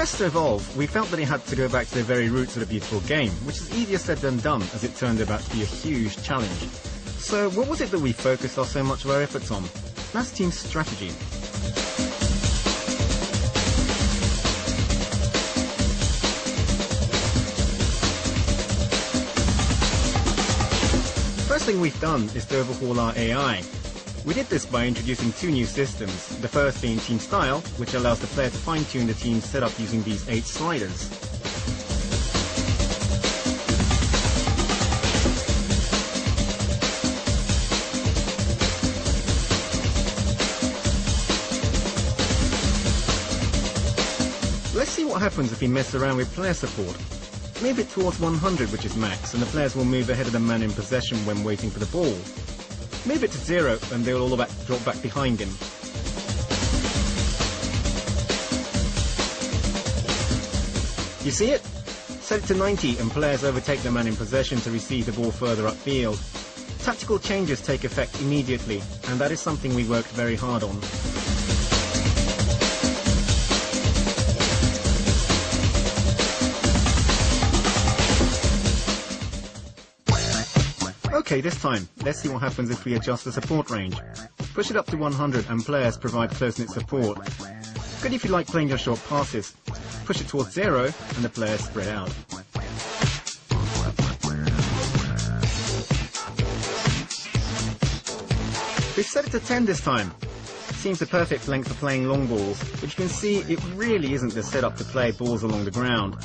quest to evolve, we felt that it had to go back to the very roots of the beautiful game, which is easier said than done, as it turned out to be a huge challenge. So what was it that we focused so much of our efforts on? That's team strategy. First thing we've done is to overhaul our AI. We did this by introducing two new systems, the first being Team Style, which allows the player to fine-tune the team's setup using these 8 sliders. Let's see what happens if we mess around with player support. Move it towards 100, which is max, and the players will move ahead of the man in possession when waiting for the ball. Move it to 0 and they will all drop back behind him. You see it? Set it to 90 and players overtake the man in possession to receive the ball further upfield. Tactical changes take effect immediately, and that is something we worked very hard on. Okay, this time, let's see what happens if we adjust the support range. Push it up to 100 and players provide close-knit support. Good if you like playing your short passes. Push it towards 0 and the players spread out. We've set it to 10 this time. Seems the perfect length for playing long balls, but you can see it really isn't the setup to play balls along the ground.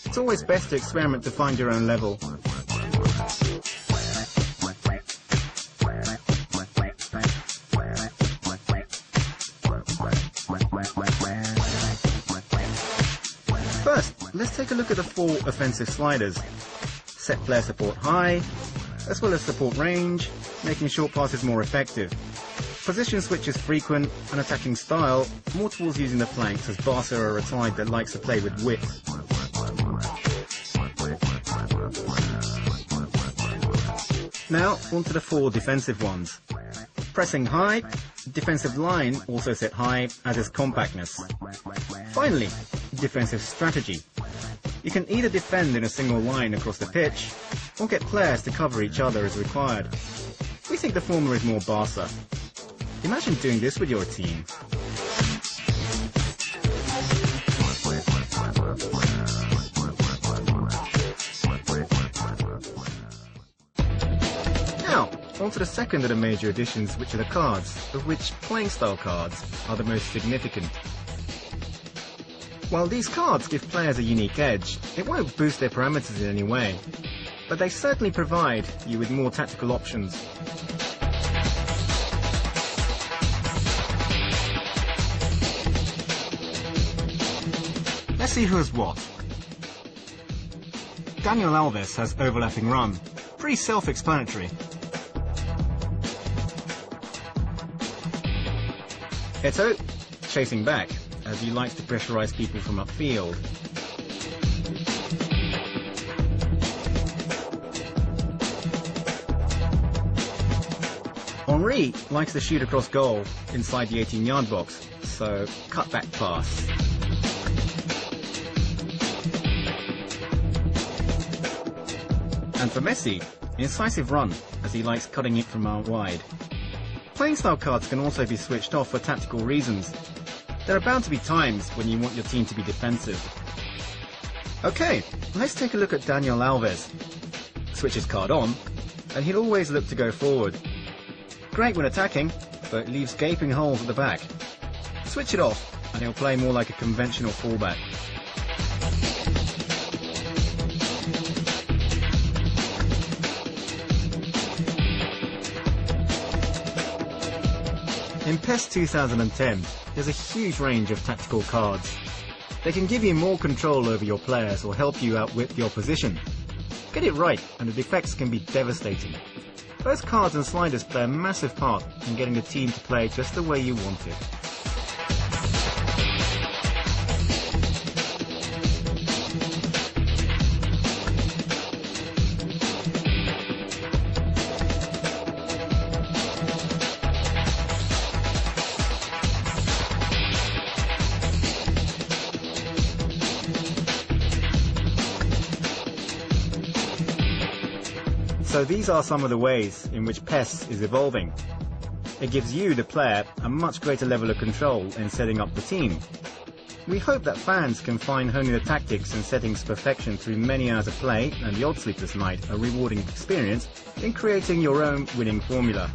It's always best to experiment to find your own level. First, let's take a look at the 4 offensive sliders. Set player support high, as well as support range, making short passes more effective. Position switches frequent, and attacking style more towards using the flanks, as Barca are a side that likes to play with width. Now, onto the 4 defensive ones. Pressing high, defensive line also set high, as is compactness. Finally, defensive strategy. You can either defend in a single line across the pitch, or get players to cover each other as required. We think the former is more Barca. Imagine doing this with your team. Now, on to the second of the major additions, which are the cards, of which playing style cards are the most significant. While these cards give players a unique edge, it won't boost their parameters in any way, but they certainly provide you with more tactical options. Let's see who has what. Daniel Alves has overlapping run. Pretty self-explanatory. Eto'o, chasing back, as he likes to pressurize people from upfield. Henry likes to shoot across goal inside the 18-yard box, so cut-back pass. And for Messi, incisive run, as he likes cutting it from out wide. Playing style cards can also be switched off for tactical reasons. There are bound to be times when you want your team to be defensive. Okay, let's take a look at Daniel Alves. Switch his card on, and he'll always look to go forward. Great when attacking, but leaves gaping holes at the back. Switch it off, and he'll play more like a conventional fullback. In PES 2010, there's a huge range of tactical cards. They can give you more control over your players or help you outwit the opposition. Get it right and the effects can be devastating. Both cards and sliders play a massive part in getting the team to play just the way you want it. So these are some of the ways in which PES is evolving. It gives you, the player, a much greater level of control in setting up the team. We hope that fans can find honing the tactics and settings to perfection through many hours of play and the odd sleepless night a rewarding experience in creating your own winning formula.